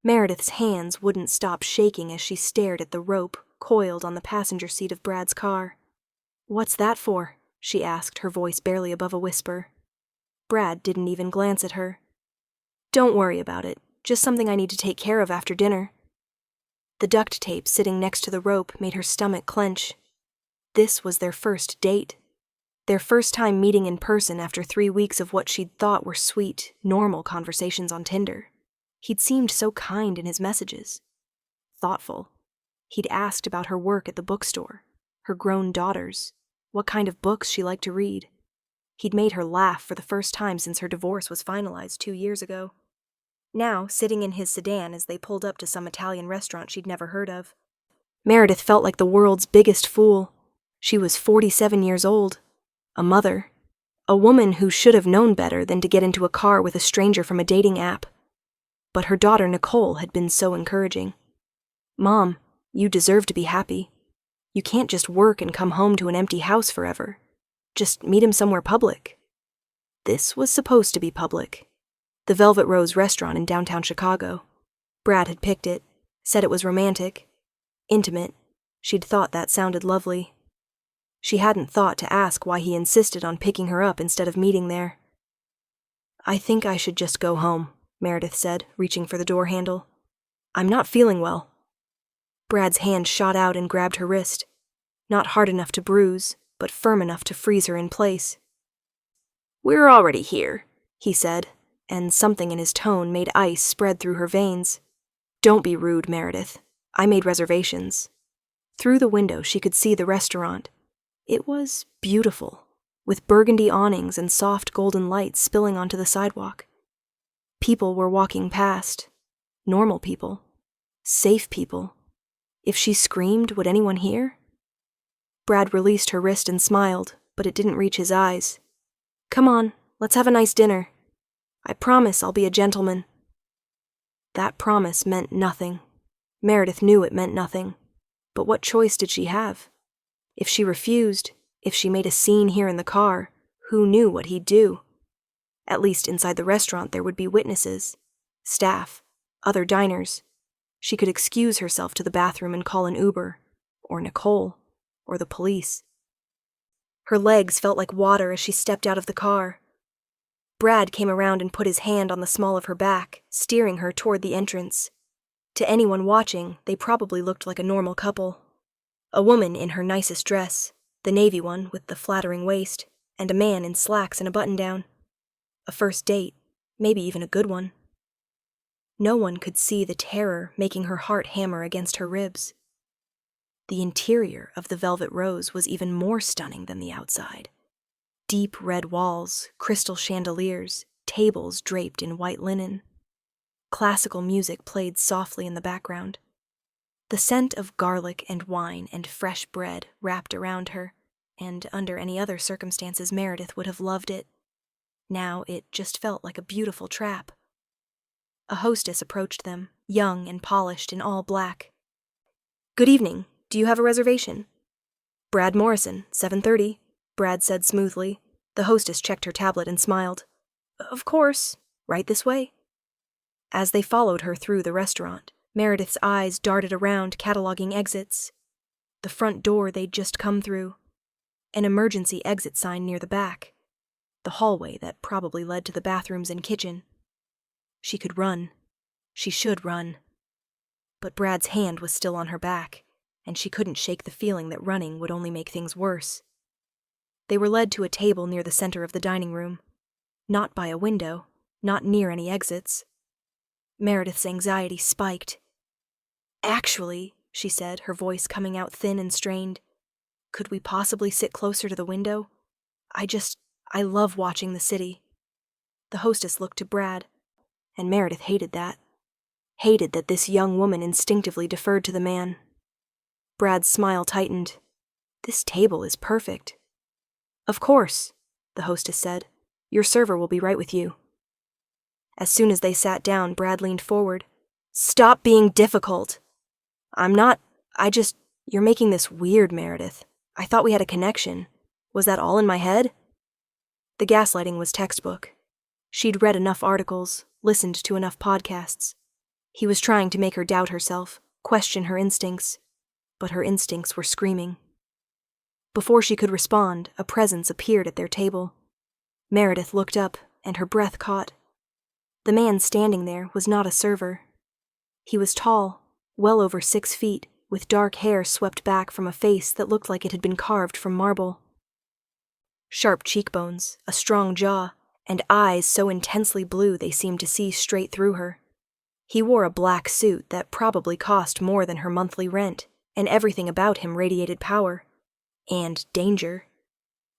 Meredith's hands wouldn't stop shaking as she stared at the rope coiled on the passenger seat of Brad's car. "What's that for?" she asked, her voice barely above a whisper. Brad didn't even glance at her. "Don't worry about it. Just something I need to take care of after dinner." The duct tape sitting next to the rope made her stomach clench. This was their first date. Their first time meeting in person after 3 weeks of what she'd thought were sweet, normal conversations on Tinder. He'd seemed so kind in his messages. Thoughtful. He'd asked about her work at the bookstore, her grown daughters, what kind of books she liked to read. He'd made her laugh for the first time since her divorce was finalized 2 years ago. Now, sitting in his sedan as they pulled up to some Italian restaurant she'd never heard of, Meredith felt like the world's biggest fool. She was 47 years old, a mother, a woman who should have known better than to get into a car with a stranger from a dating app. But her daughter Nicole had been so encouraging. "Mom, you deserve to be happy. You can't just work and come home to an empty house forever. Just meet him somewhere public." This was supposed to be public. The Velvet Rose restaurant in downtown Chicago. Brad had picked it, said it was romantic, intimate. She'd thought that sounded lovely. She hadn't thought to ask why he insisted on picking her up instead of meeting there. "I think I should just go home," Meredith said, reaching for the door handle. "I'm not feeling well." Brad's hand shot out and grabbed her wrist. Not hard enough to bruise, but firm enough to freeze her in place. "We're already here," he said, and something in his tone made ice spread through her veins. "Don't be rude, Meredith. I made reservations." Through the window she could see the restaurant. It was beautiful, with burgundy awnings and soft golden lights spilling onto the sidewalk. People were walking past. Normal people. Safe people. If she screamed, would anyone hear? Brad released her wrist and smiled, but it didn't reach his eyes. "Come on, let's have a nice dinner. I promise I'll be a gentleman." That promise meant nothing. Meredith knew it meant nothing. But what choice did she have? If she refused, if she made a scene here in the car, who knew what he'd do? At least inside the restaurant there would be witnesses, staff, other diners. She could excuse herself to the bathroom and call an Uber, or Nicole, or the police. Her legs felt like water as she stepped out of the car. Brad came around and put his hand on the small of her back, steering her toward the entrance. To anyone watching, they probably looked like a normal couple. A woman in her nicest dress, the navy one with the flattering waist, and a man in slacks and a button-down. A first date, maybe even a good one. No one could see the terror making her heart hammer against her ribs. The interior of the Velvet Rose was even more stunning than the outside. Deep red walls, crystal chandeliers, tables draped in white linen. Classical music played softly in the background. The scent of garlic and wine and fresh bread wrapped around her, and under any other circumstances Meredith would have loved it. Now it just felt like a beautiful trap. A hostess approached them, young and polished in all black. "Good evening. Do you have a reservation?" "Brad Morrison, 7:30, Brad said smoothly. The hostess checked her tablet and smiled. "Of course. Right this way." As they followed her through the restaurant, Meredith's eyes darted around, cataloging exits. The front door they'd just come through. An emergency exit sign near the back. The hallway that probably led to the bathrooms and kitchen. She could run. She should run. But Brad's hand was still on her back, and she couldn't shake the feeling that running would only make things worse. They were led to a table near the center of the dining room. Not by a window, not near any exits. Meredith's anxiety spiked. "Actually," she said, her voice coming out thin and strained, "could we possibly sit closer to the window? I love watching the city." The hostess looked to Brad, and Meredith hated that. Hated that this young woman instinctively deferred to the man. Brad's smile tightened. "This table is perfect." "Of course," the hostess said. "Your server will be right with you." As soon as they sat down, Brad leaned forward. "Stop being difficult." "I'm not, you're making this weird, Meredith. I thought we had a connection. Was that all in my head?" The gaslighting was textbook. She'd read enough articles, listened to enough podcasts. He was trying to make her doubt herself, question her instincts, but her instincts were screaming. Before she could respond, a presence appeared at their table. Meredith looked up, and her breath caught. The man standing there was not a server. He was tall, well over 6 feet, with dark hair swept back from a face that looked like it had been carved from marble. Sharp cheekbones, a strong jaw, and eyes so intensely blue they seemed to see straight through her. He wore a black suit that probably cost more than her monthly rent, and everything about him radiated power. And danger.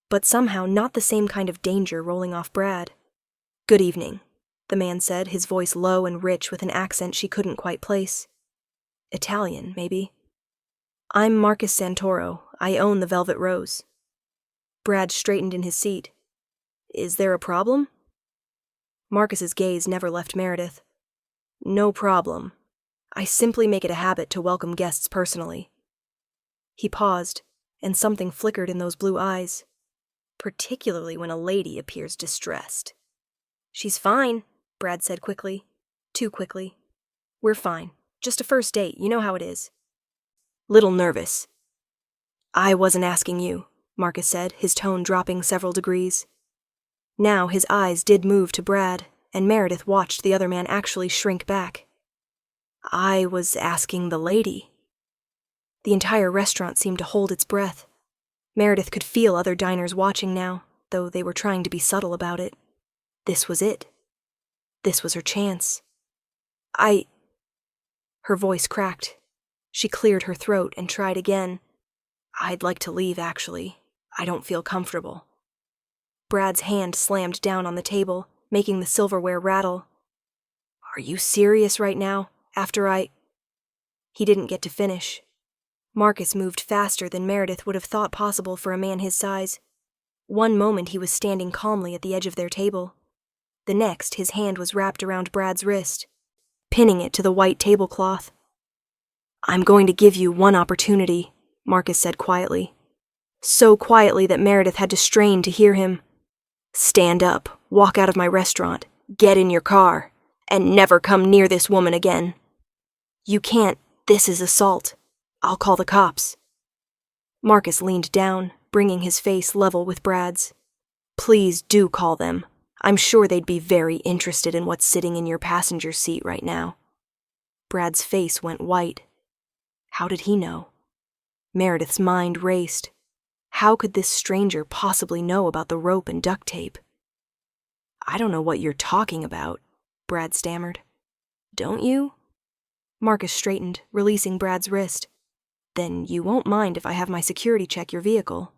But somehow not the same kind of danger rolling off Brad. "Good evening," the man said, his voice low and rich with an accent she couldn't quite place. Italian, maybe. "I'm Marcus Santoro. I own the Velvet Rose." Brad straightened in his seat. "Is there a problem?" Marcus's gaze never left Meredith. "No problem. I simply make it a habit to welcome guests personally." He paused, and something flickered in those blue eyes. "Particularly when a lady appears distressed." "She's fine," Brad said quickly. Too quickly. "We're fine. Just a first date, you know how it is." "Little nervous." "I wasn't asking you," Marcus said, his tone dropping several degrees. Now his eyes did move to Brad, and Meredith watched the other man actually shrink back. "I was asking the lady." The entire restaurant seemed to hold its breath. Meredith could feel other diners watching now, though they were trying to be subtle about it. This was it. This was her chance. Her voice cracked. She cleared her throat and tried again. "I'd like to leave, actually. I don't feel comfortable." Brad's hand slammed down on the table, making the silverware rattle. "Are you serious right now? He didn't get to finish. Marcus moved faster than Meredith would have thought possible for a man his size. One moment he was standing calmly at the edge of their table. The next, his hand was wrapped around Brad's wrist, pinning it to the white tablecloth. "I'm going to give you one opportunity," Marcus said quietly. So quietly that Meredith had to strain to hear him. "Stand up, walk out of my restaurant, get in your car, and never come near this woman again. You can't. This is assault. I'll call the cops." Marcus leaned down, bringing his face level with Brad's. "Please do call them. I'm sure they'd be very interested in what's sitting in your passenger seat right now." Brad's face went white. How did he know? Meredith's mind raced. How could this stranger possibly know about the rope and duct tape? "I don't know what you're talking about," Brad stammered. "Don't you?" Marcus straightened, releasing Brad's wrist. "Then you won't mind if I have my security check your vehicle."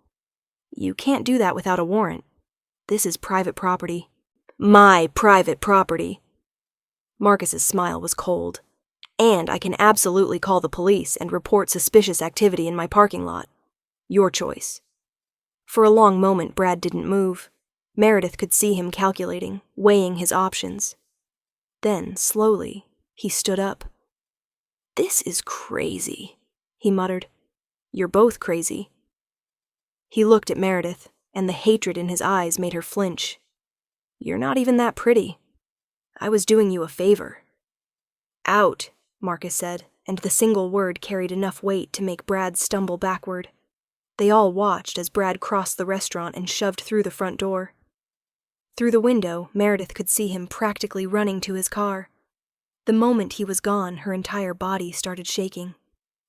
"You can't do that without a warrant. This is private property." "My private property." Marcus's smile was cold. "And I can absolutely call the police and report suspicious activity in my parking lot. Your choice." For a long moment, Brad didn't move. Meredith could see him calculating, weighing his options. Then, slowly, he stood up. "This is crazy," he muttered. "You're both crazy." He looked at Meredith, and the hatred in his eyes made her flinch. "You're not even that pretty. I was doing you a favor." "Out," Marcus said, and the single word carried enough weight to make Brad stumble backward. They all watched as Brad crossed the restaurant and shoved through the front door. Through the window, Meredith could see him practically running to his car. The moment he was gone, her entire body started shaking.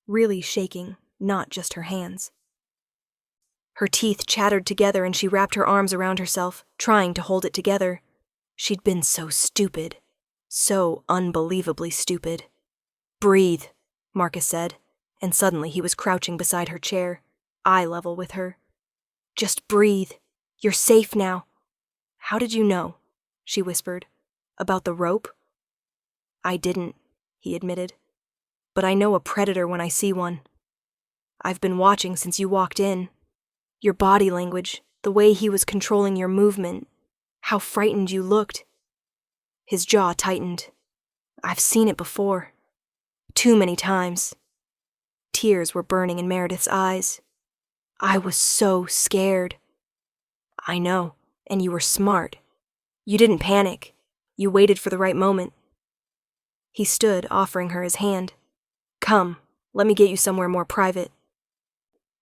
Really shaking, not just her hands. Her teeth chattered together and she wrapped her arms around herself, trying to hold it together. She'd been so stupid. So unbelievably stupid. "Breathe," Marcus said, and suddenly he was crouching beside her chair, eye level with her. "Just breathe. You're safe now." "How did you know?" she whispered. "About the rope?" "I didn't," he admitted. "But I know a predator when I see one. I've been watching since you walked in. Your body language, the way he was controlling your movement, how frightened you looked." His jaw tightened. "I've seen it before. Too many times." Tears were burning in Meredith's eyes. "I was so scared." "I know, and you were smart. You didn't panic. You waited for the right moment." He stood, offering her his hand. Come, let me get you somewhere more private.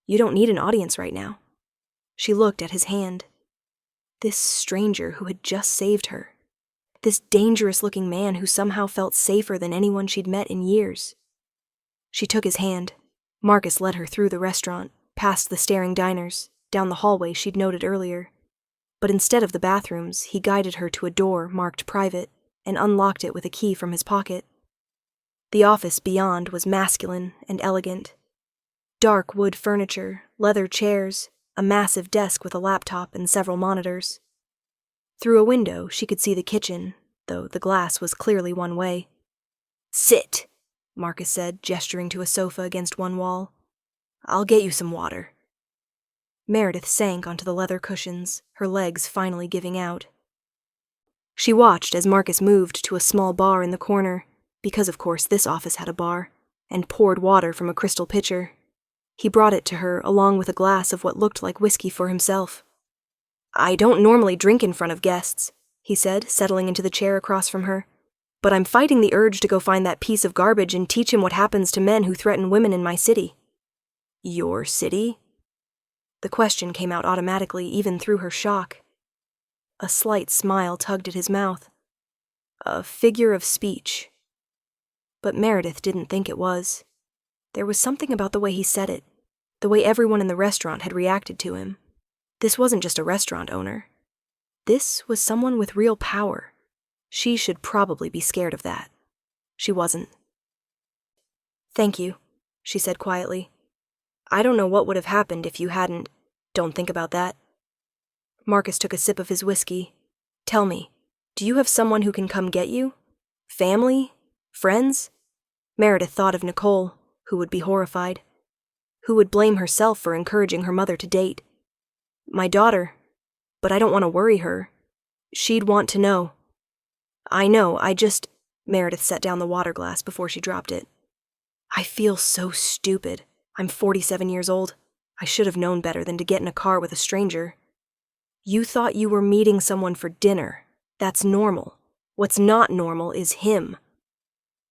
You don't need an audience right now. She looked at his hand. This stranger who had just saved her. This dangerous-looking man who somehow felt safer than anyone she'd met in years. She took his hand. Marcus led her through the restaurant, past the staring diners, down the hallway she'd noted earlier. But instead of the bathrooms, he guided her to a door marked private and unlocked it with a key from his pocket. The office beyond was masculine and elegant. Dark wood furniture, leather chairs, a massive desk with a laptop and several monitors. Through a window, she could see the kitchen, though the glass was clearly one way. Sit, Marcus said, gesturing to a sofa against one wall. I'll get you some water. Meredith sank onto the leather cushions, her legs finally giving out. She watched as Marcus moved to a small bar in the corner, because of course this office had a bar, and poured water from a crystal pitcher. He brought it to her along with a glass of what looked like whiskey for himself. I don't normally drink in front of guests, he said, settling into the chair across from her. But I'm fighting the urge to go find that piece of garbage and teach him what happens to men who threaten women in my city. Your city? The question came out automatically, even through her shock. A slight smile tugged at his mouth. A figure of speech. But Meredith didn't think it was. There was something about the way he said it, the way everyone in the restaurant had reacted to him. This wasn't just a restaurant owner. This was someone with real power. She should probably be scared of that. She wasn't. Thank you, she said quietly. I don't know what would have happened if you hadn't. Don't think about that. Marcus took a sip of his whiskey. Tell me, do you have someone who can come get you? Family? Friends? Meredith thought of Nicole, who would be horrified. Who would blame herself for encouraging her mother to date. My daughter, but I don't want to worry her. She'd want to know. I know, Meredith set down the water glass before she dropped it. I feel so stupid. I'm 47 years old. I should have known better than to get in a car with a stranger. You thought you were meeting someone for dinner. That's normal. What's not normal is him.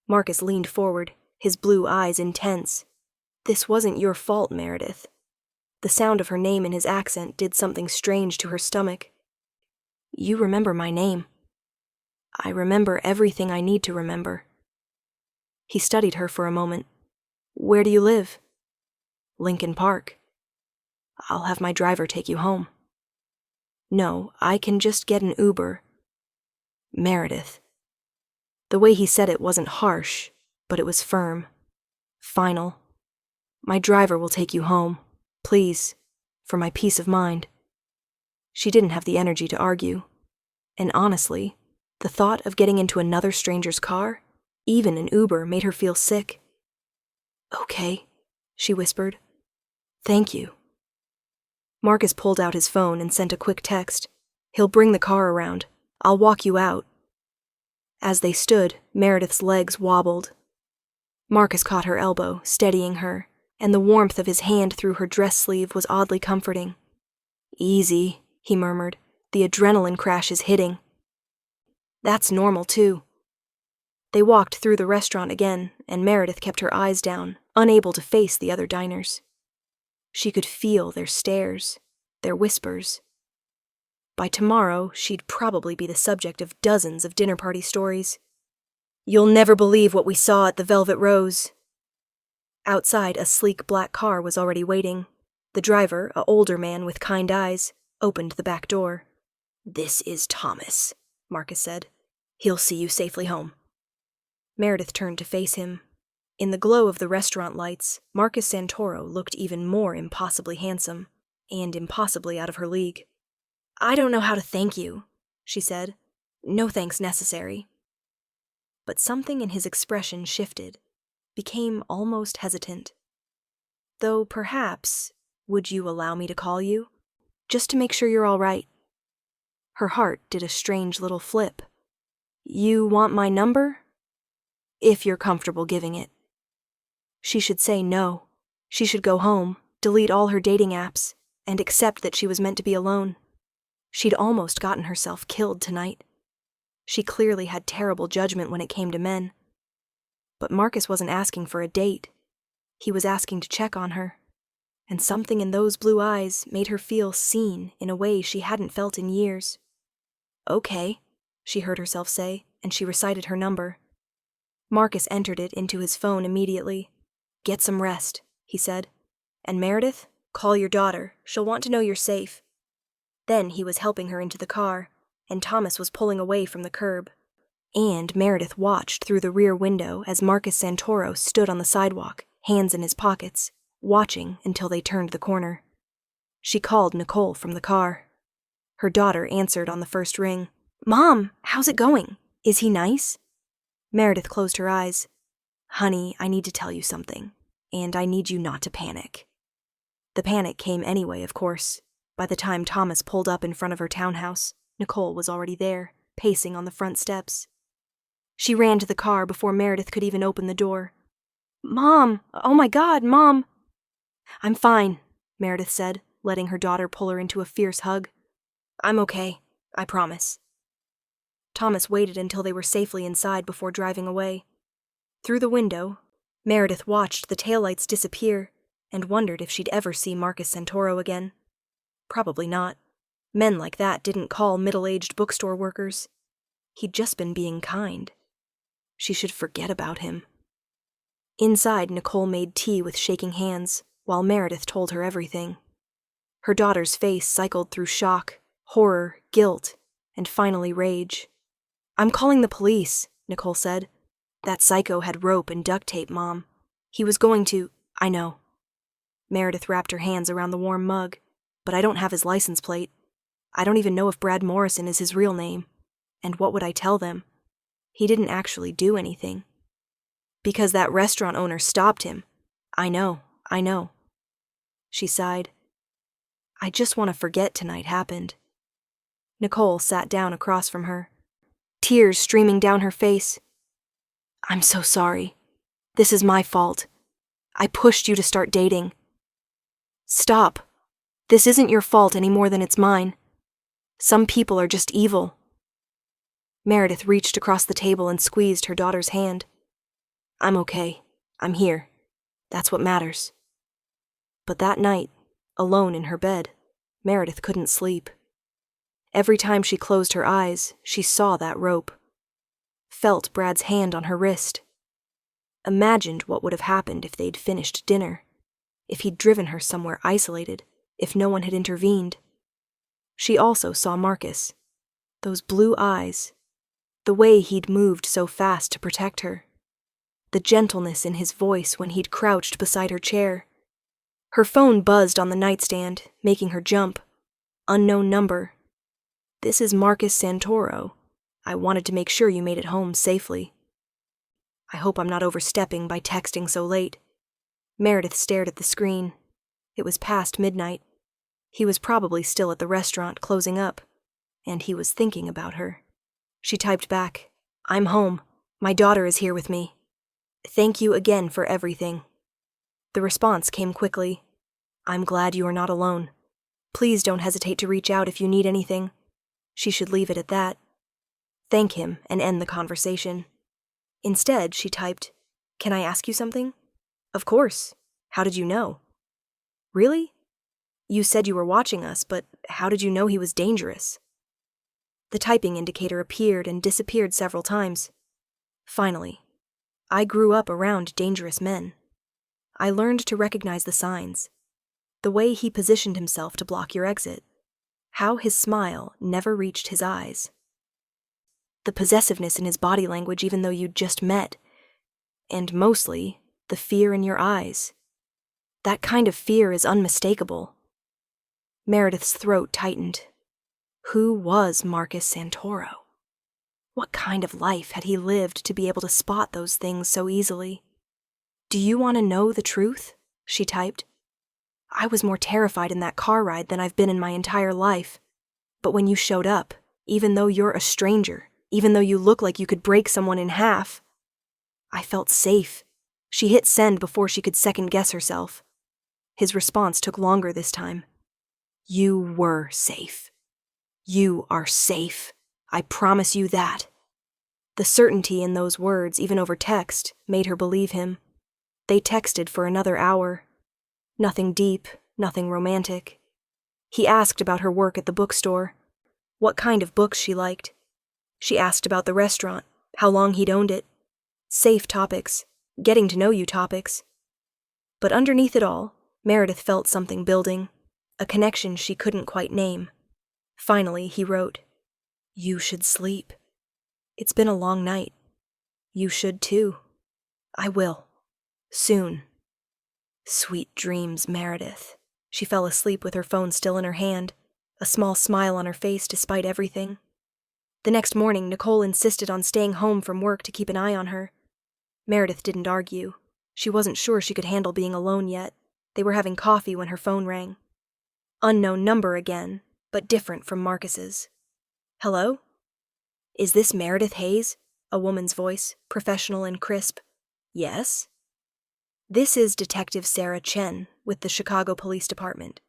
Marcus leaned forward, his blue eyes intense. This wasn't your fault, Meredith. The sound of her name in his accent did something strange to her stomach. You remember my name. I remember everything I need to remember. He studied her for a moment. Where do you live? Lincoln Park. I'll have my driver take you home. No, I can just get an Uber. Meredith. The way he said it wasn't harsh, but it was firm. Final. My driver will take you home. Please, for my peace of mind. She didn't have the energy to argue. And honestly, the thought of getting into another stranger's car, even an Uber, made her feel sick. Okay, she whispered. Thank you. Marcus pulled out his phone and sent a quick text. He'll bring the car around. I'll walk you out. As they stood, Meredith's legs wobbled. Marcus caught her elbow, steadying her, and the warmth of his hand through her dress sleeve was oddly comforting. Easy, he murmured. The adrenaline crash is hitting. That's normal, too. They walked through the restaurant again, and Meredith kept her eyes down, unable to face the other diners. She could feel their stares, their whispers. By tomorrow, she'd probably be the subject of dozens of dinner party stories. You'll never believe what we saw at the Velvet Rose. Outside, a sleek black car was already waiting. The driver, an older man with kind eyes, opened the back door. This is Thomas, Marcus said. He'll see you safely home. Meredith turned to face him. In the glow of the restaurant lights, Marcus Santoro looked even more impossibly handsome, and impossibly out of her league. I don't know how to thank you, she said. No thanks necessary. But something in his expression shifted, became almost hesitant. Though perhaps, would you allow me to call you? Just to make sure you're all right. Her heart did a strange little flip. You want my number? If you're comfortable giving it. She should say no. She should go home, delete all her dating apps, and accept that she was meant to be alone. She'd almost gotten herself killed tonight. She clearly had terrible judgment when it came to men, But Marcus wasn't asking for a date. He was asking to check on her. And something in those blue eyes made her feel seen in a way she hadn't felt in years. "Okay," she heard herself say, and she recited her number. Marcus entered it into his phone immediately. "Get some rest," he said. "And Meredith, call your daughter. She'll want to know you're safe." Then he was helping her into the car, and Thomas was pulling away from the curb. And Meredith watched through the rear window as Marcus Santoro stood on the sidewalk, hands in his pockets, watching until they turned the corner. She called Nicole from the car. Her daughter answered on the first ring. "Mom, how's it going? Is he nice?" Meredith closed her eyes. "Honey, I need to tell you something, and I need you not to panic." The panic came anyway, of course. By the time Thomas pulled up in front of her townhouse, Nicole was already there, pacing on the front steps. She ran to the car before Meredith could even open the door. "Mom! Oh my God, Mom!" "I'm fine," Meredith said, letting her daughter pull her into a fierce hug. "I'm okay, I promise." Thomas waited until they were safely inside before driving away. Through the window, Meredith watched the taillights disappear and wondered if she'd ever see Marcus Santoro again. Probably not. Men like that didn't call middle-aged bookstore workers. He'd just been being kind. She should forget about him. Inside, Nicole made tea with shaking hands, while Meredith told her everything. Her daughter's face cycled through shock, horror, guilt, and finally rage. "I'm calling the police," Nicole said. "That psycho had rope and duct tape, Mom. He was going to—" "I know." Meredith wrapped her hands around the warm mug. "But I don't have his license plate. I don't even know if Brad Morrison is his real name. And what would I tell them? He didn't actually do anything. Because that restaurant owner stopped him. I know. She sighed. "I just want to forget tonight happened." Nicole sat down across from her, tears streaming down her face. "I'm so sorry. This is my fault. I pushed you to start dating." "Stop. This isn't your fault any more than it's mine. Some people are just evil." Meredith reached across the table and squeezed her daughter's hand. "I'm okay. I'm here. That's what matters." But that night, alone in her bed, Meredith couldn't sleep. Every time she closed her eyes, she saw that rope. Felt Brad's hand on her wrist. Imagined what would have happened if they'd finished dinner, if he'd driven her somewhere isolated, if no one had intervened. She also saw Marcus. Those blue eyes. The way he'd moved so fast to protect her. The gentleness in his voice when he'd crouched beside her chair. Her phone buzzed on the nightstand, making her jump. Unknown number. "This is Marcus Santoro. I wanted to make sure you made it home safely." "I hope I'm not overstepping by texting so late." Meredith stared at the screen. It was past midnight. He was probably still at the restaurant, closing up. And he was thinking about her. She typed back, "I'm home. My daughter is here with me. Thank you again for everything." The response came quickly. "I'm glad you are not alone. Please don't hesitate to reach out if you need anything." She should leave it at that. Thank him and end the conversation. Instead, she typed, "Can I ask you something?" "Of course. How did you know?" "Really? You said you were watching us, but how did you know he was dangerous?" The typing indicator appeared and disappeared several times. Finally, "I grew up around dangerous men. I learned to recognize the signs. The way he positioned himself to block your exit. How his smile never reached his eyes. The possessiveness in his body language even though you'd just met. And mostly, the fear in your eyes. That kind of fear is unmistakable." Meredith's throat tightened. Who was Marcus Santoro? What kind of life had he lived to be able to spot those things so easily? "Do you want to know the truth?" she typed. "I was more terrified in that car ride than I've been in my entire life. But when you showed up, even though you're a stranger, even though you look like you could break someone in half, I felt safe." She hit send before she could second-guess herself. His response took longer this time. "You were safe. You are safe. I promise you that." The certainty in those words, even over text, made her believe him. They texted for another hour. Nothing deep, nothing romantic. He asked about her work at the bookstore, what kind of books she liked. She asked about the restaurant, how long he'd owned it. Safe topics, getting to know you topics. But underneath it all, Meredith felt something building, a connection she couldn't quite name. Finally, he wrote, "You should sleep. It's been a long night. You should too. I will. Soon." Sweet dreams, Meredith. She fell asleep with her phone still in her hand, a small smile on her face despite everything. The next morning, Nicole insisted on staying home from work to keep an eye on her. Meredith didn't argue. She wasn't sure she could handle being alone yet. They were having coffee when her phone rang. Unknown number again, but different from Marcus's. "Hello? Is this Meredith Hayes?" A woman's voice, professional and crisp. "Yes?" "This is Detective Sarah Chen with the Chicago Police Department.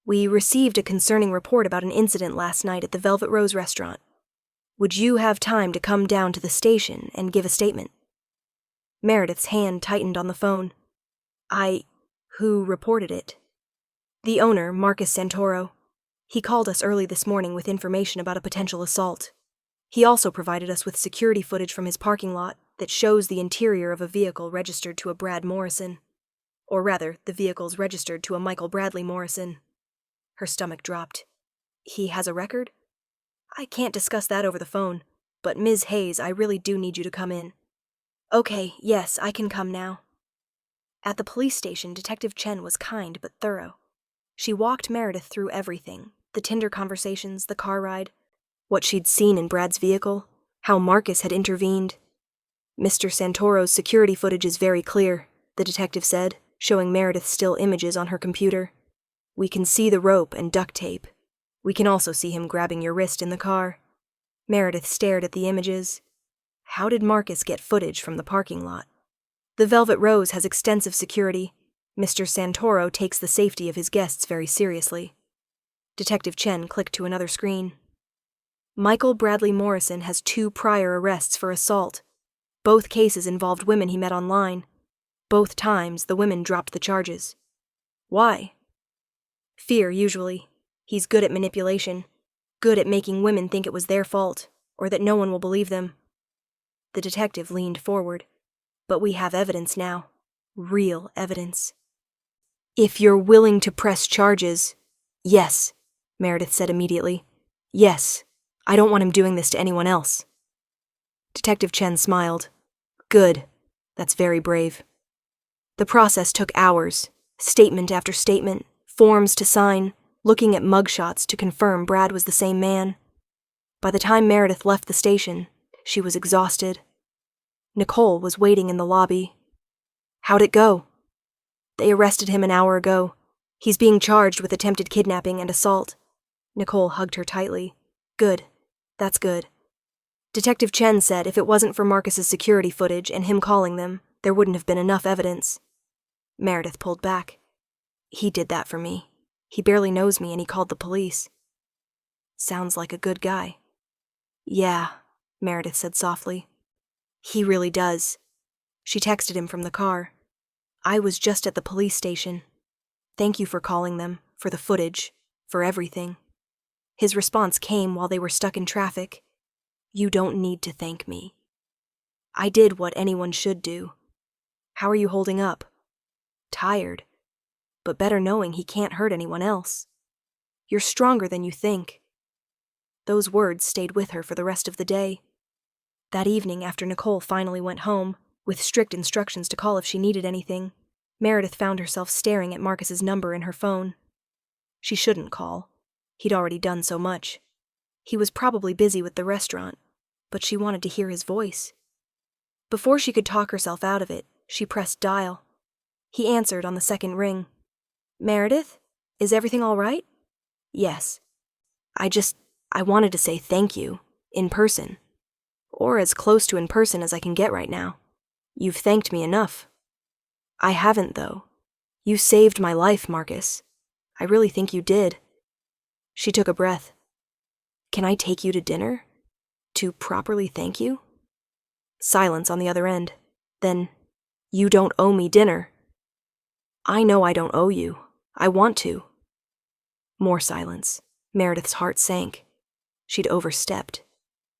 We received a concerning report about an incident last night at the Velvet Rose restaurant. Would you have time to come down to the station and give a statement?" Meredith's hand tightened on the phone. Who reported it?" "The owner, Marcus Santoro. He called us early this morning with information about a potential assault. He also provided us with security footage from his parking lot that shows the interior of a vehicle registered to a Brad Morrison. Or rather, the vehicle's registered to a Michael Bradley Morrison." Her stomach dropped. "He has a record?" "I can't discuss that over the phone, but Ms. Hayes, I really do need you to come in." "Okay, yes, I can come now." At the police station, Detective Chen was kind but thorough. She walked Meredith through everything, the Tinder conversations, the car ride, what she'd seen in Brad's vehicle, how Marcus had intervened. "Mr. Santoro's security footage is very clear," the detective said, showing Meredith still images on her computer. "We can see the rope and duct tape. We can also see him grabbing your wrist in the car." Meredith stared at the images. How did Marcus get footage from the parking lot? "The Velvet Rose has extensive security. Mr. Santoro takes the safety of his guests very seriously." Detective Chen clicked to another screen. "Michael Bradley Morrison has 2 prior arrests for assault. Both cases involved women he met online. Both times, the women dropped the charges." "Why?" "Fear, usually. He's good at manipulation. Good at making women think it was their fault, or that no one will believe them." The detective leaned forward. "But we have evidence now. Real evidence." "If you're willing to press charges..." "Yes," Meredith said immediately. "Yes. I don't want him doing this to anyone else." Detective Chen smiled. "Good. That's very brave." The process took hours, statement after statement, forms to sign, looking at mugshots to confirm Brad was the same man. By the time Meredith left the station, she was exhausted. Nicole was waiting in the lobby. "How'd it go?" "They arrested him an hour ago. He's being charged with attempted kidnapping and assault." Nicole hugged her tightly. "Good. That's good." Detective Chen said if it wasn't for Marcus's security footage and him calling them, there wouldn't have been enough evidence. Meredith pulled back. "He did that for me. He barely knows me and he called the police." "Sounds like a good guy." "Yeah," Meredith said softly. "He really does." She texted him from the car. "I was just at the police station. Thank you for calling them, for the footage, for everything." His response came while they were stuck in traffic. "You don't need to thank me. I did what anyone should do. How are you holding up?" "Tired, but better knowing he can't hurt anyone else. You're stronger than you think." Those words stayed with her for the rest of the day. That evening, after Nicole finally went home, with strict instructions to call if she needed anything, Meredith found herself staring at Marcus's number in her phone. She shouldn't call. He'd already done so much. He was probably busy with the restaurant, but she wanted to hear his voice. Before she could talk herself out of it, she pressed dial. He answered on the second ring. "Meredith? Is everything all right?" "Yes. I wanted to say thank you, in person. Or as close to in person as I can get right now. You've thanked me enough." "I haven't, though. You saved my life, Marcus. I really think you did." She took a breath. "Can I take you to dinner?" To properly thank you? Silence on the other end. Then, you don't owe me dinner. I know I don't owe you. I want to. More silence. Meredith's heart sank. She'd overstepped.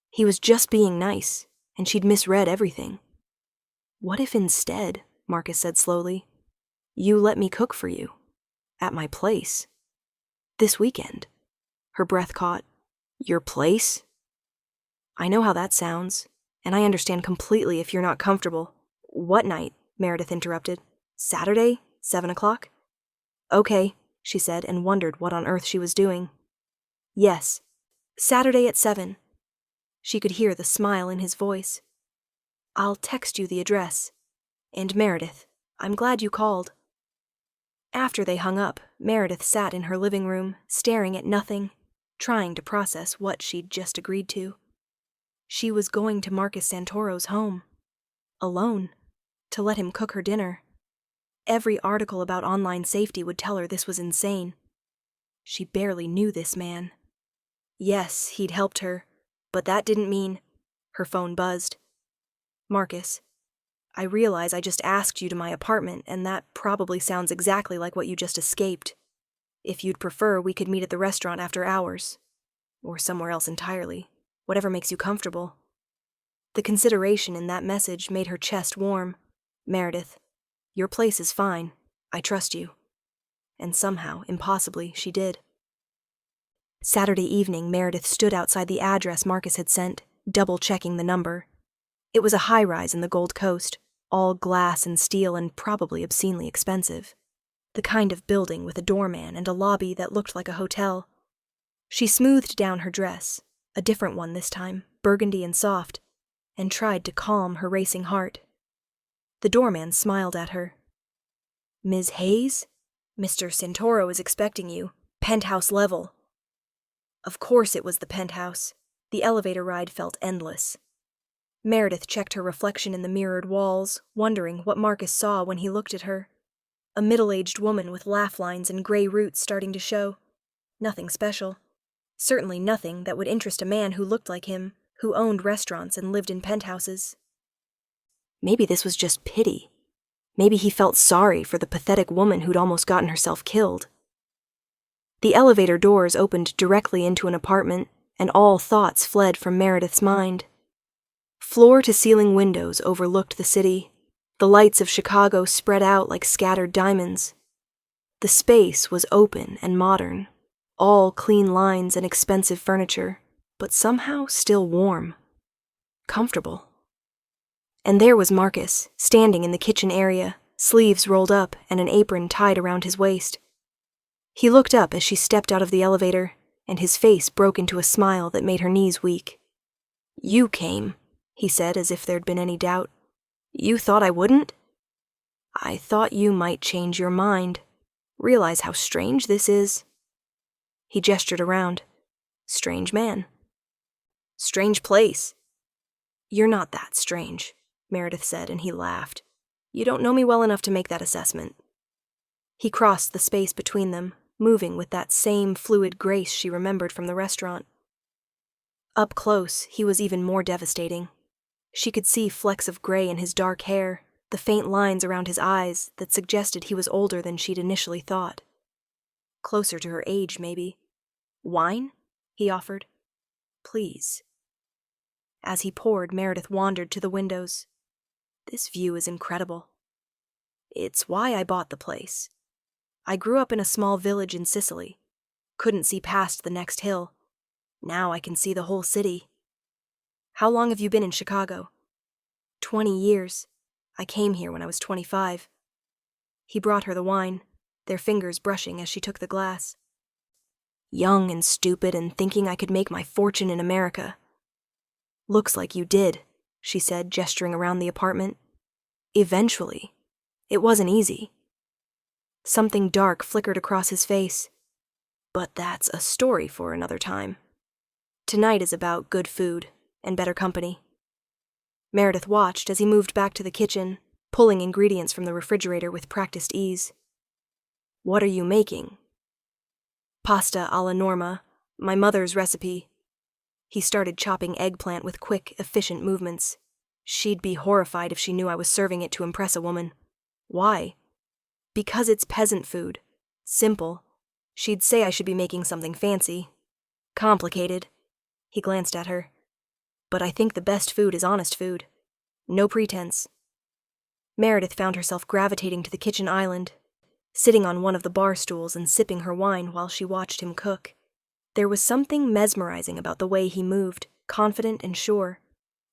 He was just being nice, and she'd misread everything. What if instead, Marcus said slowly, you let me cook for you? At my place? This weekend? Her breath caught. Your place? I know how that sounds, and I understand completely if you're not comfortable. What night? Meredith interrupted. Saturday? 7 o'clock? Okay, she said, and wondered what on earth she was doing. Yes, Saturday at 7. She could hear the smile in his voice. I'll text you the address. And Meredith, I'm glad you called. After they hung up, Meredith sat in her living room, staring at nothing, trying to process what she'd just agreed to. She was going to Marcus Santoro's home. Alone. To let him cook her dinner. Every article about online safety would tell her this was insane. She barely knew this man. Yes, he'd helped her, but that didn't mean... Her phone buzzed. Marcus, I realize I just asked you to my apartment, and that probably sounds exactly like what you just escaped. If you'd prefer, we could meet at the restaurant after hours. Or somewhere else entirely. Whatever makes you comfortable. The consideration in that message made her chest warm. Meredith, your place is fine. I trust you. And somehow, impossibly, she did. Saturday evening, Meredith stood outside the address Marcus had sent, double-checking the number. It was a high-rise in the Gold Coast, all glass and steel and probably obscenely expensive. The kind of building with a doorman and a lobby that looked like a hotel. She smoothed down her dress, a different one this time, burgundy and soft, and tried to calm her racing heart. The doorman smiled at her. Ms. Hayes? Mr. Santoro is expecting you. Penthouse level. Of course it was the penthouse. The elevator ride felt endless. Meredith checked her reflection in the mirrored walls, wondering what Marcus saw when he looked at her. A middle-aged woman with laugh lines and gray roots starting to show. Nothing special. Certainly nothing that would interest a man who looked like him, who owned restaurants and lived in penthouses. Maybe this was just pity. Maybe he felt sorry for the pathetic woman who'd almost gotten herself killed. The elevator doors opened directly into an apartment, and all thoughts fled from Meredith's mind. Floor-to-ceiling windows overlooked the city, the lights of Chicago spread out like scattered diamonds. The space was open and modern, all clean lines and expensive furniture, but somehow still warm. Comfortable. And there was Marcus, standing in the kitchen area, sleeves rolled up and an apron tied around his waist. He looked up as she stepped out of the elevator, and his face broke into a smile that made her knees weak. You came, he said as if there'd been any doubt. You thought I wouldn't? I thought you might change your mind. Realize how strange this is. He gestured around. Strange man. Strange place. You're not that strange, Meredith said, and he laughed. You don't know me well enough to make that assessment. He crossed the space between them, moving with that same fluid grace she remembered from the restaurant. Up close, he was even more devastating. She could see flecks of gray in his dark hair, the faint lines around his eyes that suggested he was older than she'd initially thought. Closer to her age, maybe. Wine? He offered. Please. As he poured, Meredith wandered to the windows. This view is incredible. It's why I bought the place. I grew up in a small village in Sicily. Couldn't see past the next hill. Now I can see the whole city. How long have you been in Chicago? 20 years. I came here when I was 25. He brought her the wine, their fingers brushing as she took the glass. Young and stupid and thinking I could make my fortune in America. Looks like you did, she said, gesturing around the apartment. Eventually. It wasn't easy. Something dark flickered across his face. But that's a story for another time. Tonight is about good food and better company. Meredith watched as he moved back to the kitchen, pulling ingredients from the refrigerator with practiced ease. What are you making? Pasta alla norma, my mother's recipe. He started chopping eggplant with quick, efficient movements. She'd be horrified if she knew I was serving it to impress a woman. Why? Because it's peasant food. Simple. She'd say I should be making something fancy. Complicated. He glanced at her. But I think the best food is honest food. No pretense. Meredith found herself gravitating to the kitchen island, sitting on one of the bar stools and sipping her wine while she watched him cook. There was something mesmerizing about the way he moved, confident and sure.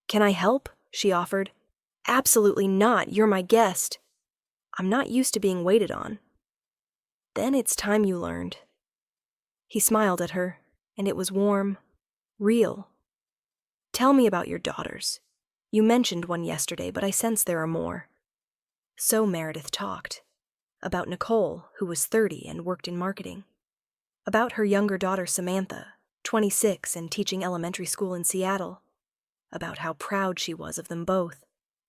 "Can I help?" she offered. "Absolutely not, you're my guest. I'm not used to being waited on." "Then it's time you learned." He smiled at her, and it was warm, real. "Tell me about your daughters. You mentioned one yesterday, but I sense there are more." So Meredith talked. About Nicole, who was 30 and worked in marketing. About her younger daughter Samantha, 26 and teaching elementary school in Seattle. About how proud she was of them both,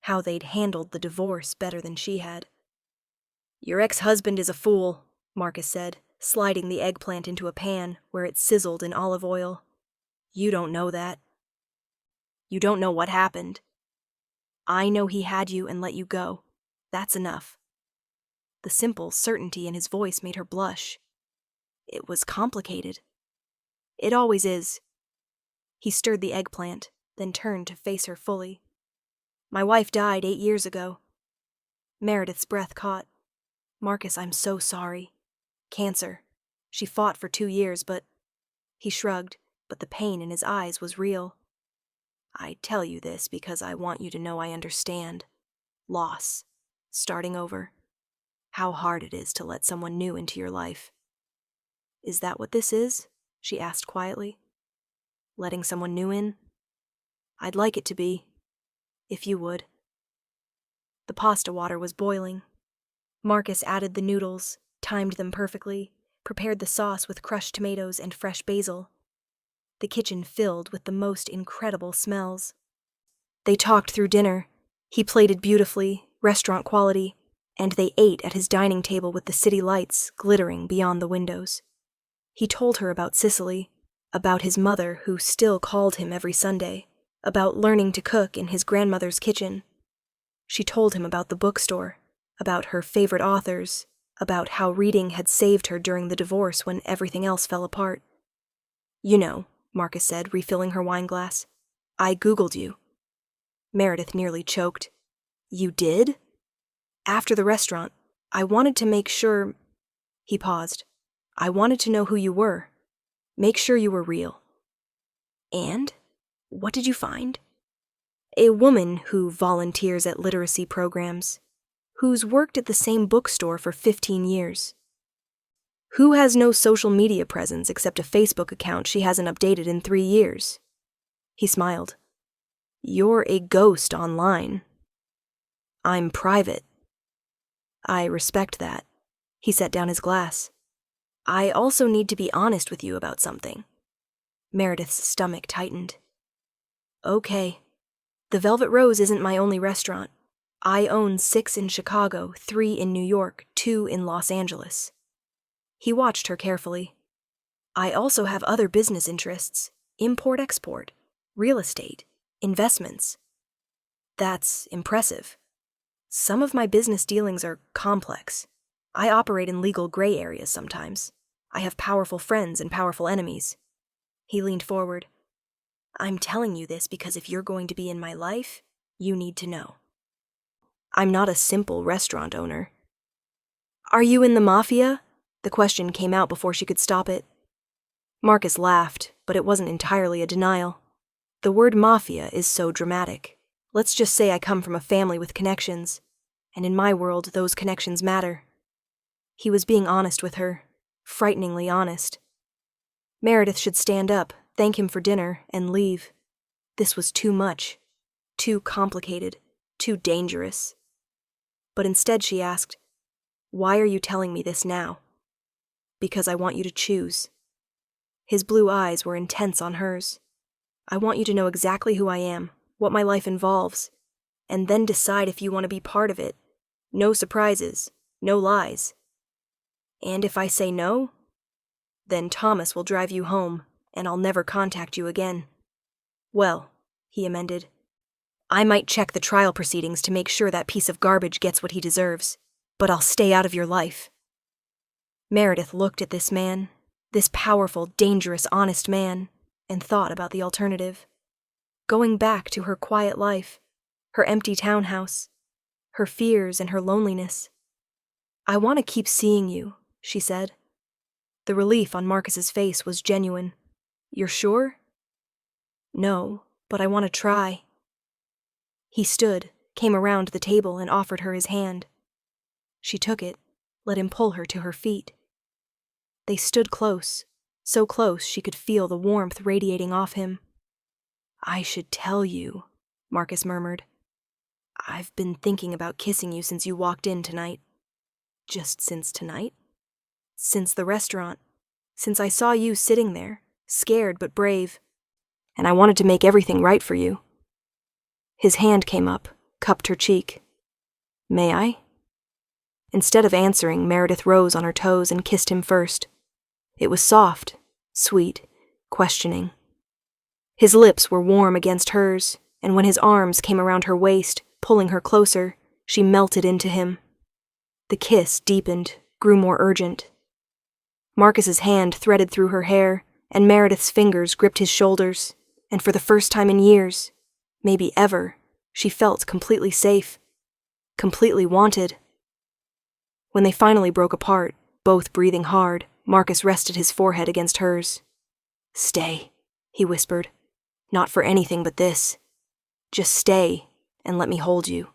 how they'd handled the divorce better than she had. "Your ex-husband is a fool," Marcus said, sliding the eggplant into a pan where it sizzled in olive oil. "You don't know that. You don't know what happened. I know he had you and let you go. That's enough." The simple certainty in his voice made her blush. It was complicated. It always is. He stirred the eggplant, then turned to face her fully. "My wife died 8 years ago." Meredith's breath caught. "Marcus, I'm so sorry. Cancer. She fought for 2 years, but..." He shrugged, but the pain in his eyes was real. "I tell you this because I want you to know I understand. Loss. Starting over. How hard it is to let someone new into your life." "Is that what this is?" she asked quietly. "Letting someone new in?" "I'd like it to be. If you would." The pasta water was boiling. Marcus added the noodles, timed them perfectly, prepared the sauce with crushed tomatoes and fresh basil. The kitchen filled with the most incredible smells. They talked through dinner. He plated beautifully, restaurant quality, and they ate at his dining table with the city lights glittering beyond the windows. He told her about Sicily, about his mother who still called him every Sunday, about learning to cook in his grandmother's kitchen. She told him about the bookstore, about her favorite authors, about how reading had saved her during the divorce when everything else fell apart. "You know," Marcus said, refilling her wine glass, "I Googled you." Meredith nearly choked. "You did?" "After the restaurant, I wanted to make sure..." He paused. "I wanted to know who you were. Make sure you were real." "And? What did you find?" "A woman who volunteers at literacy programs, who's worked at the same bookstore for 15 years. Who has no social media presence except a Facebook account she hasn't updated in 3 years. He smiled. "You're a ghost online." "I'm private." "I respect that." He set down his glass. "I also need to be honest with you about something." Meredith's stomach tightened. "Okay. The Velvet Rose isn't my only restaurant. I own 6 in Chicago, 3 in New York, 2 in Los Angeles." He watched her carefully. "I also have other business interests, import-export, real estate, investments." "That's impressive." "Some of my business dealings are complex. I operate in legal gray areas sometimes. I have powerful friends and powerful enemies." He leaned forward. "I'm telling you this because if you're going to be in my life, you need to know. I'm not a simple restaurant owner." "Are you in the Mafia?" The question came out before she could stop it. Marcus laughed, but it wasn't entirely a denial. "The word mafia is so dramatic. Let's just say I come from a family with connections, and in my world, those connections matter." He was being honest with her, frighteningly honest. Meredith should stand up, thank him for dinner, and leave. This was too much, too complicated, too dangerous. But instead she asked, "Why are you telling me this now?" "Because I want you to choose." His blue eyes were intense on hers. "I want you to know exactly who I am, what my life involves, and then decide if you want to be part of it. No surprises, no lies. And if I say no, then Thomas will drive you home, and I'll never contact you again." Well, he amended, I might check the trial proceedings to make sure that piece of garbage gets what he deserves, but I'll stay out of your life. Meredith looked at this man, this powerful, dangerous, honest man, and thought about the alternative. Going back to her quiet life, her empty townhouse, her fears and her loneliness. I want to keep seeing you, she said. The relief on Marcus's face was genuine. You're sure? No, but I want to try. He stood, came around the table, and offered her his hand. She took it, let him pull her to her feet. They stood close, so close she could feel the warmth radiating off him. I should tell you, Marcus murmured. I've been thinking about kissing you since you walked in tonight. Just since tonight? Since the restaurant. Since I saw you sitting there, scared but brave. And I wanted to make everything right for you. His hand came up, cupped her cheek. May I? Instead of answering, Meredith rose on her toes and kissed him first. It was soft, sweet, questioning. His lips were warm against hers, and when his arms came around her waist, pulling her closer, she melted into him. The kiss deepened, grew more urgent. Marcus's hand threaded through her hair, and Meredith's fingers gripped his shoulders, and for the first time in years, maybe ever, she felt completely safe, completely wanted. When they finally broke apart, both breathing hard, Marcus rested his forehead against hers. Stay, he whispered. Not for anything but this. Just stay, and let me hold you.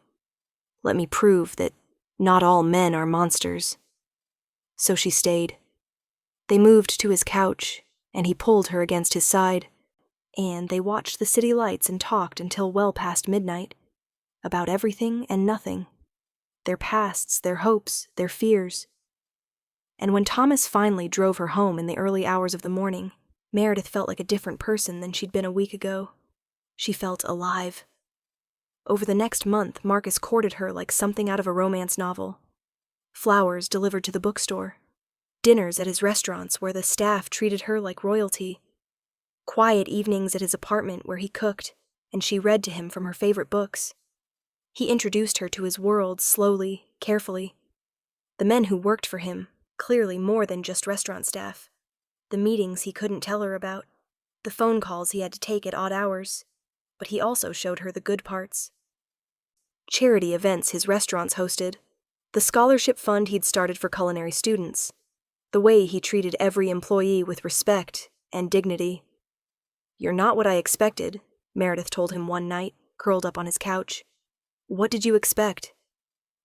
Let me prove that not all men are monsters. So she stayed. They moved to his couch, and he pulled her against his side, and they watched the city lights and talked until well past midnight, about everything and nothing, their pasts, their hopes, their fears. And when Thomas finally drove her home in the early hours of the morning, Meredith felt like a different person than she'd been a week ago. She felt alive. Over the next month, Marcus courted her like something out of a romance novel. Flowers delivered to the bookstore. Dinners at his restaurants where the staff treated her like royalty. Quiet evenings at his apartment where he cooked, and she read to him from her favorite books. He introduced her to his world slowly, carefully. The men who worked for him, clearly more than just restaurant staff. The meetings he couldn't tell her about. The phone calls he had to take at odd hours. But he also showed her the good parts. Charity events his restaurants hosted. The scholarship fund he'd started for culinary students. The way he treated every employee with respect and dignity. You're not what I expected, Meredith told him one night, curled up on his couch. What did you expect?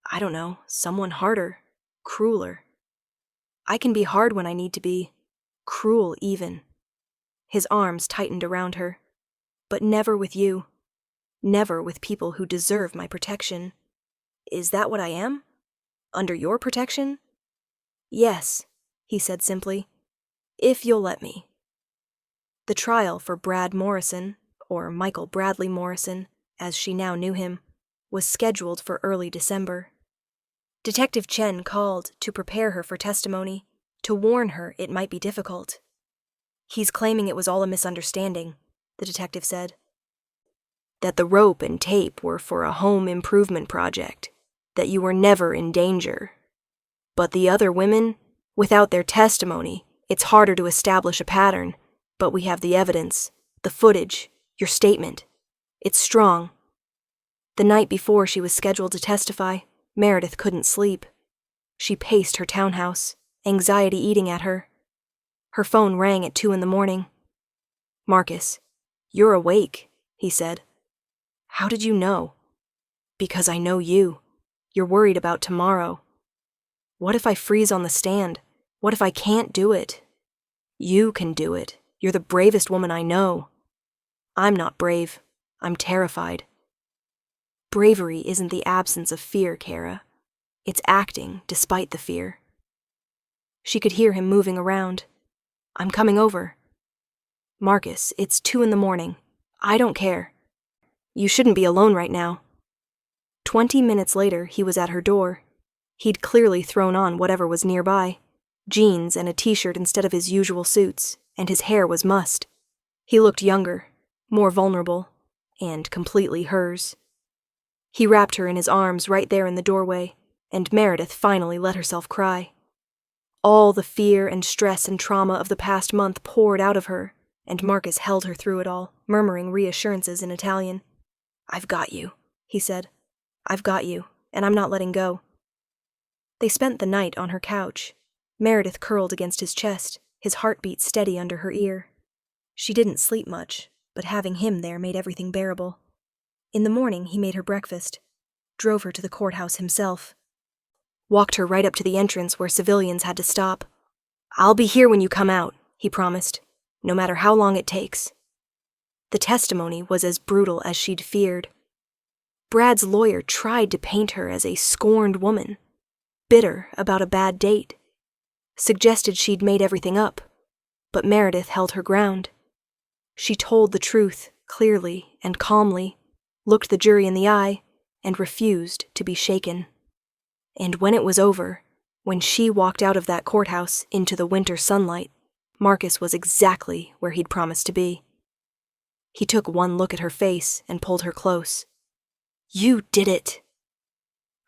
I don't know, someone harder, crueler. I can be hard when I need to be, cruel even. His arms tightened around her. But never with you. Never with people who deserve my protection. Is that what I am? Under your protection? Yes, he said simply. If you'll let me. The trial for Brad Morrison, or Michael Bradley Morrison, as she now knew him, was scheduled for early December. Detective Chen called to prepare her for testimony, to warn her it might be difficult. He's claiming it was all a misunderstanding, the detective said. That the rope and tape were for a home improvement project, that you were never in danger. But the other women, without their testimony, it's harder to establish a pattern, but we have the evidence, the footage, your statement. It's strong. The night before she was scheduled to testify, Meredith couldn't sleep. She paced her townhouse, anxiety eating at her. Her phone rang at 2 a.m. Marcus, you're awake, he said. How did you know? Because I know you. You're worried about tomorrow. What if I freeze on the stand? What if I can't do it? You can do it. You're the bravest woman I know. I'm not brave. I'm terrified. Bravery isn't the absence of fear, Kara. It's acting despite the fear. She could hear him moving around. I'm coming over. Marcus, it's 2 a.m. I don't care. You shouldn't be alone right now. 20 minutes later, he was at her door. He'd clearly thrown on whatever was nearby. Jeans and a t-shirt instead of his usual suits, and his hair was mussed. He looked younger, more vulnerable, and completely hers. He wrapped her in his arms right there in the doorway, and Meredith finally let herself cry. All the fear and stress and trauma of the past month poured out of her, and Marcus held her through it all, murmuring reassurances in Italian. "I've got you," he said. "I've got you, and I'm not letting go." They spent the night on her couch, Meredith curled against his chest, his heartbeat steady under her ear. She didn't sleep much, but having him there made everything bearable. In the morning, he made her breakfast, drove her to the courthouse himself, walked her right up to the entrance where civilians had to stop. "I'll be here when you come out," he promised, "no matter how long it takes." The testimony was as brutal as she'd feared. Brad's lawyer tried to paint her as a scorned woman, bitter about a bad date, suggested she'd made everything up, but Meredith held her ground. She told the truth clearly and calmly, looked the jury in the eye, and refused to be shaken. And when it was over, when she walked out of that courthouse into the winter sunlight, Marcus was exactly where he'd promised to be. He took one look at her face and pulled her close. "You did it."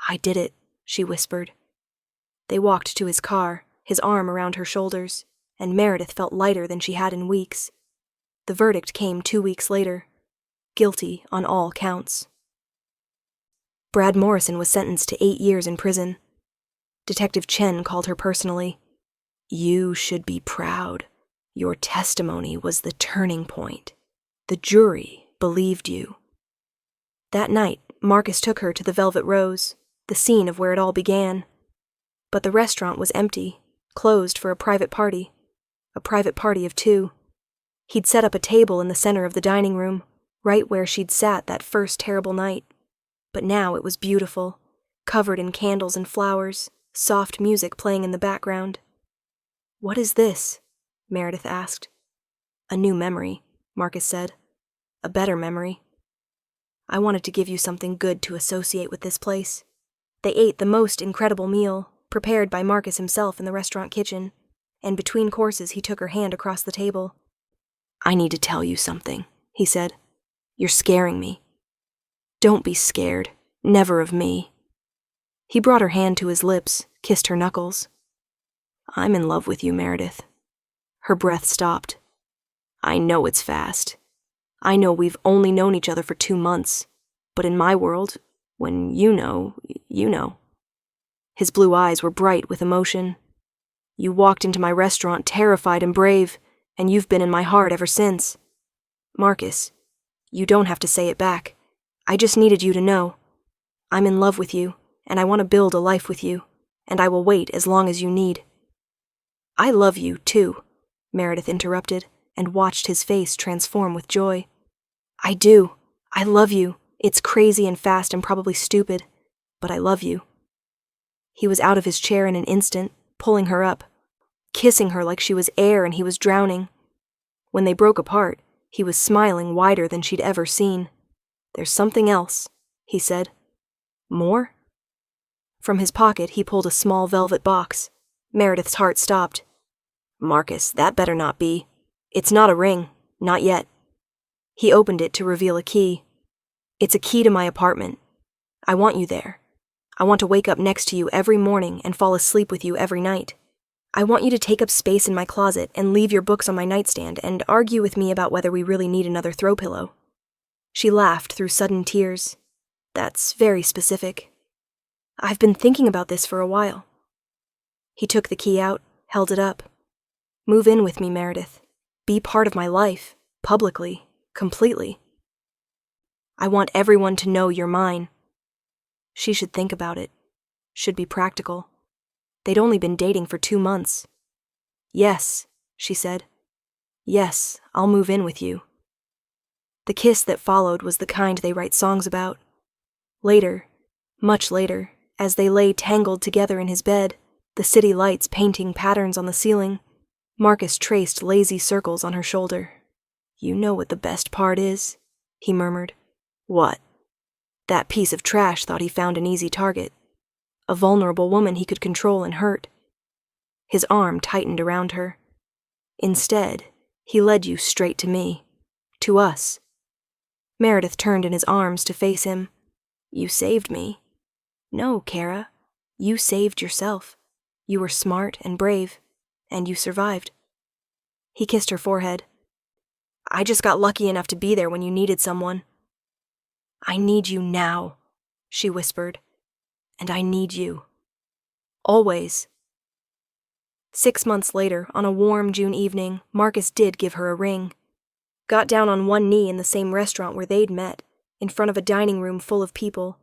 "I did it," she whispered. They walked to his car, his arm around her shoulders, and Meredith felt lighter than she had in weeks. The verdict came 2 weeks later. Guilty on all counts. Brad Morrison was sentenced to 8 years in prison. Detective Chen called her personally. "You should be proud. Your testimony was the turning point. The jury believed you." That night, Marcus took her to the Velvet Rose, the scene of where it all began. But the restaurant was empty, closed for a private party of 2. He'd set up a table in the center of the dining room, right where she'd sat that first terrible night. But now it was beautiful, covered in candles and flowers, soft music playing in the background. "What is this?" Meredith asked. "A new memory," Marcus said. "A better memory. I wanted to give you something good to associate with this place." They ate the most incredible meal, prepared by Marcus himself in the restaurant kitchen, and between courses he took her hand across the table. "I need to tell you something," he said. "You're scaring me." "Don't be scared. Never of me." He brought her hand to his lips, kissed her knuckles. "I'm in love with you, Meredith." Her breath stopped. "I know it's fast. I know we've only known each other for 2 months, but in my world, when you know, you know." His blue eyes were bright with emotion. "You walked into my restaurant terrified and brave, and you've been in my heart ever since. Marcus, you don't have to say it back. I just needed you to know. I'm in love with you, and I want to build a life with you, and I will wait as long as you need." "I love you, too," Meredith interrupted, and watched his face transform with joy. "I do. I love you. It's crazy and fast and probably stupid, but I love you." He was out of his chair in an instant, pulling her up, kissing her like she was air and he was drowning. When they broke apart, he was smiling wider than she'd ever seen. "There's something else," he said. "More?" From his pocket, he pulled a small velvet box. Meredith's heart stopped. "Marcus, that better not be. It's not a ring. Not yet." He opened it to reveal a key. "It's a key to my apartment. I want you there. I want to wake up next to you every morning and fall asleep with you every night. I want you to take up space in my closet and leave your books on my nightstand and argue with me about whether we really need another throw pillow." She laughed through sudden tears. "That's very specific. I've been thinking about this for a while." He took the key out, held it up. "Move in with me, Meredith. Be part of my life, publicly, completely. I want everyone to know you're mine." She should think about it. Should be practical. They'd only been dating for 2 months. "Yes," she said. "Yes, I'll move in with you." The kiss that followed was the kind they write songs about. Later, much later, as they lay tangled together in his bed, the city lights painting patterns on the ceiling, Marcus traced lazy circles on her shoulder. "You know what the best part is?" he murmured. "What?" That piece of trash thought he found an easy target. A vulnerable woman he could control and hurt. His arm tightened around her. "Instead, he led you straight to me. To us. Meredith turned in his arms to face him. You saved me. No, Kara. You saved yourself. You were smart and brave, and you survived. He kissed her forehead. I just got lucky enough to be there when you needed someone. I need you now, she whispered. And I need you. Always. 6 months later, on a warm June evening, Marcus did give her a ring. Got down on one knee in the same restaurant where they'd met, in front of a dining room full of people.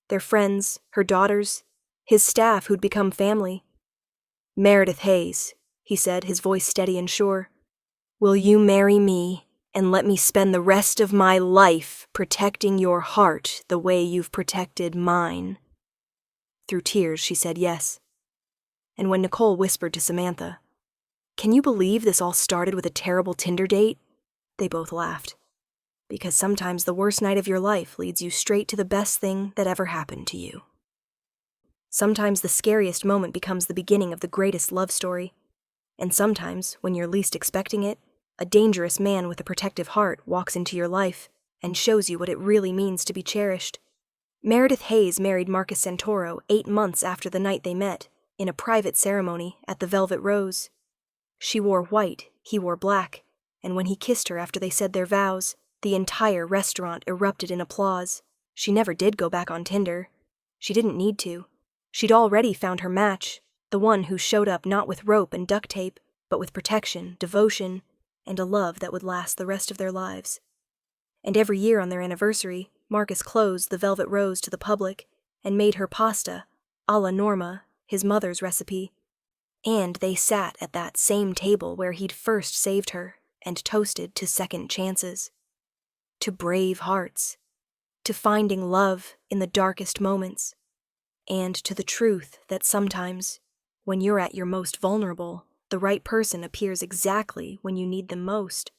Their friends, her daughters, his staff who'd become family. Meredith Hayes, he said, his voice steady and sure. Will you marry me and let me spend the rest of my life protecting your heart the way you've protected mine? Through tears, she said yes. And when Nicole whispered to Samantha, Can you believe this all started with a terrible Tinder date? They both laughed. Because sometimes the worst night of your life leads you straight to the best thing that ever happened to you. Sometimes the scariest moment becomes the beginning of the greatest love story. And sometimes, when you're least expecting it, a dangerous man with a protective heart walks into your life and shows you what it really means to be cherished. Meredith Hayes married Marcus Santoro 8 months after the night they met, in a private ceremony at the Velvet Rose. She wore white, he wore black, and when he kissed her after they said their vows, the entire restaurant erupted in applause. She never did go back on Tinder. She didn't need to. She'd already found her match, the one who showed up not with rope and duct tape, but with protection, devotion, and a love that would last the rest of their lives. And every year on their anniversary, Marcus closed the Velvet Rose to the public and made her pasta, a la Norma, his mother's recipe. And they sat at that same table where he'd first saved her and toasted to second chances, to brave hearts, to finding love in the darkest moments, and to the truth that sometimes, when you're at your most vulnerable, the right person appears exactly when you need them most.